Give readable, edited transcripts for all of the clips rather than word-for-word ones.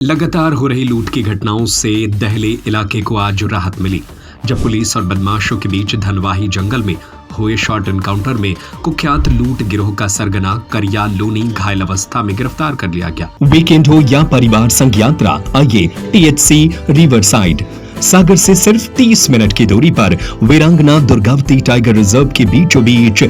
लगातार हो रही लूट की घटनाओं से दहले इलाके को आज राहत मिली, जब पुलिस और बदमाशों के बीच धनवाही जंगल में हुए शॉर्ट एनकाउंटर में कुख्यात लूट गिरोह का सरगना करिया लोनी घायल अवस्था में गिरफ्तार कर लिया गया। वीकेंड हो या परिवार संग यात्रा, आइए टीएचसी रिवर साइड सागर से सिर्फ 30 मिनट की दूरी पर वीरांगना दुर्गावती टाइगर रिजर्व के बीचों बीच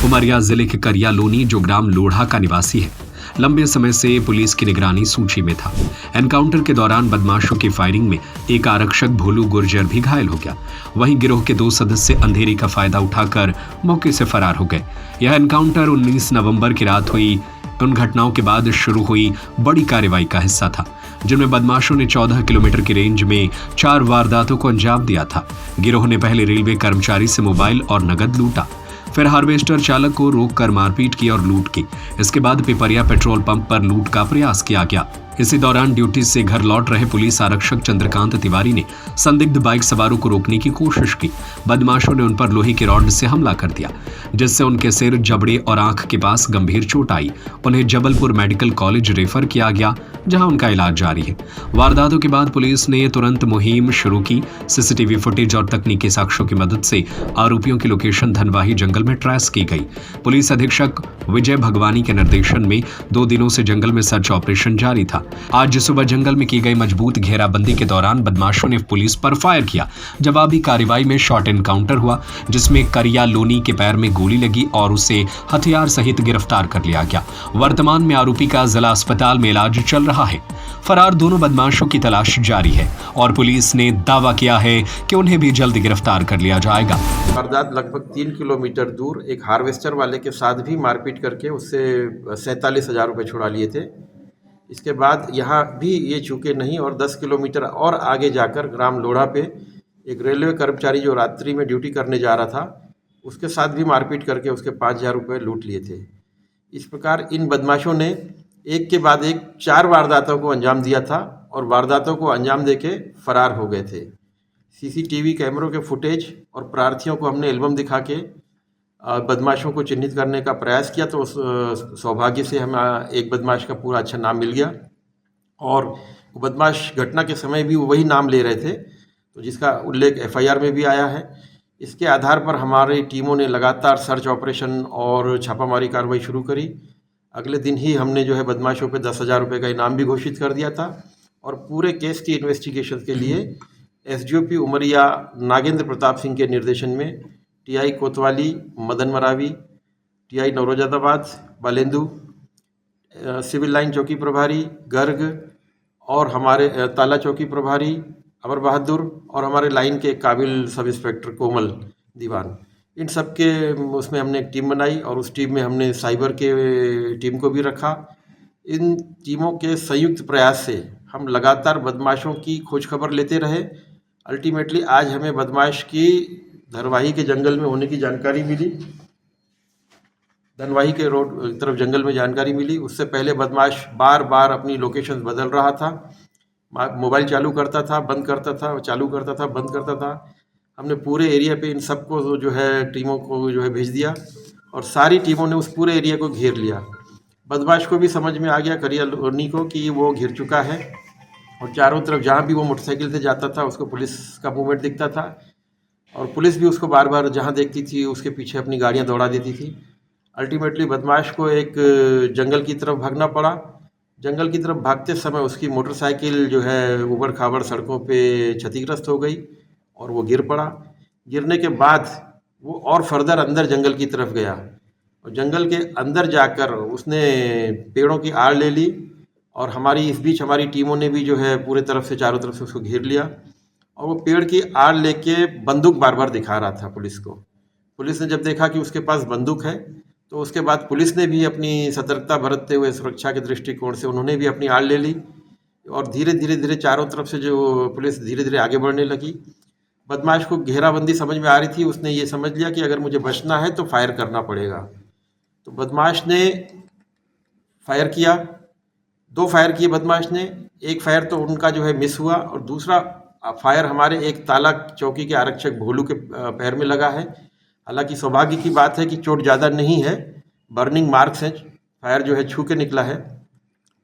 उमरिया जिले के करिया लोनी, जो ग्राम लोढ़ा का निवासी है, लंबे समय से पुलिस की निगरानी सूची में था। एनकाउंटर के दौरान बदमाशों की फायरिंग में एक आरक्षक भोलू गुर्जर भी घायल हो गया। वहीं गिरोह के 2 सदस्य अंधेरे का फायदा उठाकर मौके से फरार हो गए। यह एनकाउंटर 19 नवंबर की रात हुई उन घटनाओं के बाद शुरू हुई बड़ी कार्रवाई का हिस्सा था, जिनमें बदमाशों ने 14 किलोमीटर की रेंज में 4 वारदातों को अंजाम दिया था। गिरोह ने पहले रेलवे कर्मचारी से मोबाइल और नगद लूटा, फिर हार्वेस्टर चालक को रोककर मारपीट की और लूट की। इसके बाद पिपरिया पेट्रोल पंप पर लूट का प्रयास किया गया। इसी दौरान ड्यूटी से घर लौट रहे पुलिस आरक्षक चंद्रकांत तिवारी ने संदिग्ध बाइक सवारों को रोकने की कोशिश की। बदमाशों ने उन पर लोहे की रॉड से हमला कर दिया, जिससे उनके सिर, जबड़े और आंख के पास गंभीर चोट आई। उन्हें जबलपुर मेडिकल कॉलेज रेफर किया गया, जहां उनका इलाज जारी है। वारदातों के बाद पुलिस ने तुरंत मुहिम शुरू की। सीसीटीवी फुटेज और तकनीकी साक्ष्यों की मदद से आरोपियों की लोकेशन धनवाही जंगल में ट्रेस की गई। पुलिस अधीक्षक विजय भगवानी के निर्देशन में 2 दिनों से जंगल में सर्च ऑपरेशन जारी था। आज सुबह जंगल में की गई मजबूत घेराबंदी के दौरान बदमाशों ने पुलिस पर फायर किया। जवाबी कार्रवाई में शॉर्ट एनकाउंटर हुआ, जिसमें करिया लोनी के पैर में गोली लगी और उसे हथियार सहित गिरफ्तार कर लिया गया। वर्तमान में आरोपी का जिला अस्पताल में इलाज चल रहा है। फरार दोनों बदमाशों की तलाश जारी है और पुलिस ने दावा किया है कि उन्हें भी जल्द गिरफ्तार कर लिया जाएगा। वारदात लगभग 3 किलोमीटर दूर एक हार्वेस्टर वाले के साथ भी मारपीट करके उससे 47,000 रुपये छुड़ा लिए थे। इसके बाद यहाँ भी ये चूके नहीं और 10 किलोमीटर और आगे जाकर ग्राम लोढ़ा पे एक रेलवे कर्मचारी जो रात्रि में ड्यूटी करने जा रहा था, उसके साथ भी मारपीट करके उसके 5,000 रुपये लूट लिए थे। इस प्रकार इन बदमाशों ने एक के बाद एक 4 वारदातों को अंजाम दिया था और वारदातों को अंजाम देके फरार हो गए थे। सीसीटीवी कैमरों के फुटेज और प्रार्थियों को हमने एल्बम दिखा के बदमाशों को चिन्हित करने का प्रयास किया, तो सौभाग्य से हमें एक बदमाश का पूरा अच्छा नाम मिल गया और वो बदमाश घटना के समय भी वही नाम ले रहे थे, तो जिसका उल्लेख एफआईआर में भी आया है। इसके आधार पर हमारी टीमों ने लगातार सर्च ऑपरेशन और छापामारी कार्रवाई शुरू करी। अगले दिन ही हमने जो है बदमाशों पे 10,000 रुपये का इनाम भी घोषित कर दिया था और पूरे केस की इन्वेस्टिगेशन के लिए एसडीओपी उमरिया नागेंद्र प्रताप सिंह के निर्देशन में TI Kotwali, Madan Maravi, TI Naurozabad, Balendu, civil line चौकी प्रभारी गर्ग और हमारे ताला चौकी प्रभारी अमर बहादुर और हमारे लाइन के काबिल सब इंस्पेक्टर कोमल दीवान, इन सब के उसमें हमने एक टीम बनाई और उस टीम में हमने साइबर के टीम को भी रखा। इन टीमों के संयुक्त प्रयास से हम लगातार बदमाशों की खोज खबर लेते रहे। अल्टीमेटली आज हमें बदमाश की धनवाही के जंगल में होने की जानकारी मिली, धनवाही के रोड तरफ जंगल में जानकारी मिली। उससे पहले बदमाश बार बार अपनी लोकेशन बदल रहा था, मोबाइल चालू करता था, बंद करता था, चालू करता था, बंद करता था। हमने पूरे एरिया पे इन सबको जो है टीमों को जो है भेज दिया और सारी टीमों ने उस पूरे एरिया को घेर लिया। बदमाश को भी समझ में आ गया, करिया लोनी को, कि वो घिर चुका है और चारों तरफ जहाँ भी वो मोटरसाइकिल से जाता था उसको पुलिस का मूवमेंट दिखता था और पुलिस भी उसको बार बार जहाँ देखती थी उसके पीछे अपनी गाड़ियाँ दौड़ा देती थी। अल्टीमेटली बदमाश को एक जंगल की तरफ भागना पड़ा। जंगल की तरफ भागते समय उसकी मोटरसाइकिल जो है उबड़ खाबड़ सड़कों पे क्षतिग्रस्त हो गई और वो गिर पड़ा। गिरने के बाद वो और फर्दर अंदर जंगल की तरफ गया और जंगल के अंदर जाकर उसने पेड़ों की आड़ ले ली और इस बीच हमारी टीमों ने भी जो है पूरे तरफ से चारों तरफ से उसको घेर लिया और वो पेड़ की आड़ लेके बंदूक बार बार दिखा रहा था पुलिस को। पुलिस ने जब देखा कि उसके पास बंदूक है तो उसके बाद पुलिस ने भी अपनी सतर्कता बरतते हुए सुरक्षा के दृष्टिकोण से उन्होंने भी अपनी आड़ ले ली और धीरे धीरे चारों तरफ से जो पुलिस धीरे धीरे आगे बढ़ने लगी। बदमाश को घेराबंदी समझ में आ रही थी, उसने ये समझ लिया कि अगर मुझे बचना है तो फायर करना पड़ेगा। तो बदमाश ने फायर किया, 2 फायर किए बदमाश ने। एक फायर तो उनका जो है मिस हुआ और दूसरा फायर हमारे एक ताला चौकी के आरक्षक भोलू के पैर में लगा है। हालांकि सौभाग्य की बात है कि चोट ज़्यादा नहीं है, बर्निंग मार्क्स हैं, फायर जो है छू के निकला है।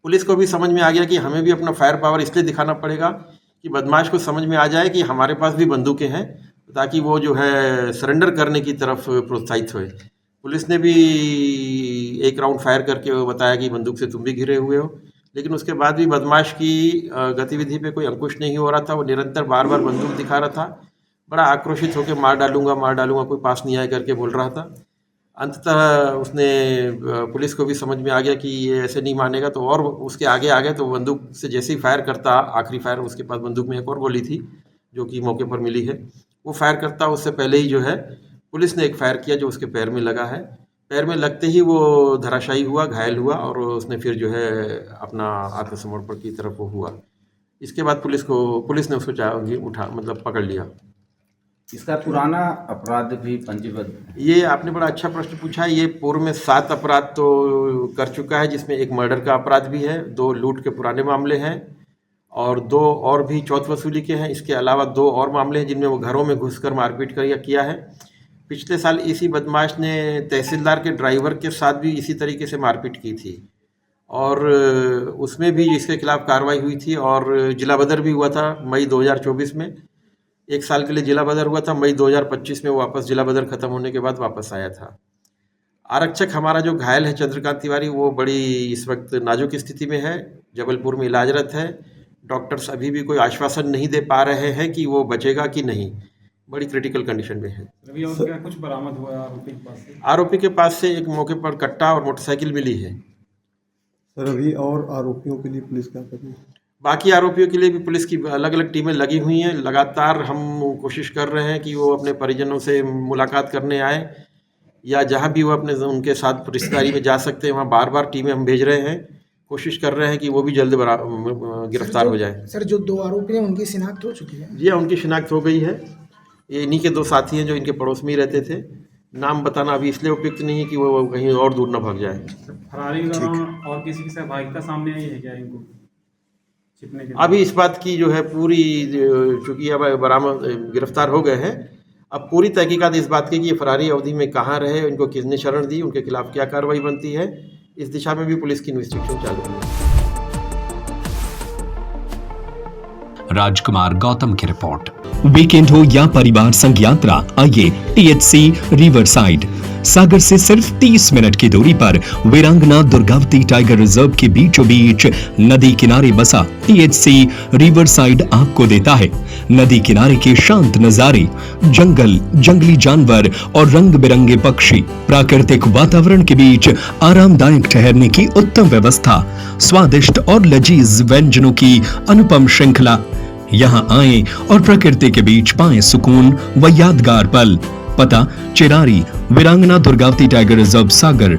पुलिस को भी समझ में आ गया कि हमें भी अपना फायर पावर इसलिए दिखाना पड़ेगा कि बदमाश को समझ में आ जाए कि हमारे पास भी बंदूकें हैं, ताकि वो जो है सरेंडर करने की तरफ प्रोत्साहित होए। पुलिस ने भी एक राउंड फायर करके वो बताया कि बंदूक से तुम भी घिरे हुए हो, लेकिन उसके बाद भी बदमाश की गतिविधि पे कोई अंकुश नहीं हो रहा था। वो निरंतर बार बार बंदूक दिखा रहा था, बड़ा आक्रोशित होकर मार डालूंगा, कोई पास नहीं आए करके बोल रहा था। अंततः उसने पुलिस को भी समझ में आ गया कि ये ऐसे नहीं मानेगा, तो और उसके आगे आ गए। तो बंदूक से जैसे ही फायर करता, आखिरी फायर उसके पास बंदूक में एक और गोली थी जो कि मौके पर मिली है, वो फायर करता उससे पहले ही जो है पुलिस ने एक फायर किया जो उसके पैर में लगा है। पैर में लगते ही वो धराशायी हुआ, घायल हुआ, और उसने फिर जो है अपना आत्मसमर्पण की तरफ वो हुआ। इसके बाद पुलिस ने उसको पकड़ लिया। इसका पुराना अपराध भी पंजीबद्ध है। ये आपने बड़ा अच्छा प्रश्न पूछा है। ये पूर्व में 7 अपराध तो कर चुका है, जिसमें एक मर्डर का अपराध भी है, 2 लूट के पुराने मामले हैं, और 2 और भी चौथ वसूली के हैं। इसके अलावा 2 और मामले हैं जिनमें वो घरों में घुसकर मारपीट किया है। पिछले साल इसी बदमाश ने तहसीलदार के ड्राइवर के साथ भी इसी तरीके से मारपीट की थी, और उसमें भी इसके खिलाफ कार्रवाई हुई थी, और जिला बदर भी हुआ था मई 2024 में। 1 साल के लिए जिला बदर हुआ था। मई 2025 में वो वापस जिला बदर खत्म होने के बाद वापस आया था। आरक्षक हमारा जो घायल है चंद्रकांत तिवारी, वो बड़ी इस वक्त नाजुक स्थिति में है, जबलपुर में इलाजरत है। डॉक्टर्स अभी भी कोई आश्वासन नहीं दे पा रहे हैं कि वो बचेगा कि नहीं, बड़ी क्रिटिकल कंडीशन में है। अभी और क्या कुछ बरामद हुआ है आरोपी के पास से? आरोपी के पास से एक मौके पर कट्टा और मोटरसाइकिल मिली है। सर अभी और आरोपियों के लिए पुलिस क्या कर रही है? बाकी आरोपियों के लिए भी पुलिस की अलग अलग टीमें लगी हुई हैं। लगातार हम कोशिश कर रहे हैं कि वो अपने परिजनों से मुलाकात करने आए, या जहां भी वो उनके साथ रिश्तेदारी में जा सकते हैं वहां बार बार टीमें हम भेज रहे हैं। कोशिश कर रहे हैं कि वो भी जल्द गिरफ्तार हो जाए। सर जो 2 आरोपी हैं उनकी शिनाख्त हो चुकी है? जी हाँ, उनकी शिनाख्त हो गई है। ये इन्हीं के 2 साथी हैं जो इनके पड़ोस में ही रहते थे। नाम बताना अभी इसलिए उपयुक्त नहीं है कि वो कहीं और दूर न भाग जाए। फरारी के दौरान और किसी की सहभागिता सामने आई है क्या इनको छिपने के? अभी इस बात की जो है पूरी, चूंकि अब बरामद गिरफ्तार हो गए हैं, अब पूरी तहकीकात इस बात की कि ये फरारी अवधि में कहाँ रहे, इनको किसने शरण दी, उनके खिलाफ क्या कार्रवाई बनती है, इस दिशा में भी पुलिस की इन्वेस्टिगेशन चालू है। राजकुमार गौतम की रिपोर्ट। वीकेंड हो या परिवार संग यात्रा, आइए THC रिवरसाइड। सागर से सिर्फ 30 मिनट की दूरी पर वीरांगना दुर्गावती टाइगर रिजर्व के बीचों बीच नदी किनारे बसा THC रिवरसाइड आपको देता है नदी किनारे के शांत नजारे, जंगल, जंगली जानवर और रंग बिरंगे पक्षी, प्राकृतिक वातावरण के बीच आरामदायक ठहरने की उत्तम व्यवस्था, स्वादिष्ट और लजीज व्यंजनों की अनुपम श्रृंखला। यहाँ आएं और प्रकृति के बीच पाएं सुकून व यादगार पल। पता चिरारी, वीरांगना दुर्गावती टाइगर रिजर्व, सागर।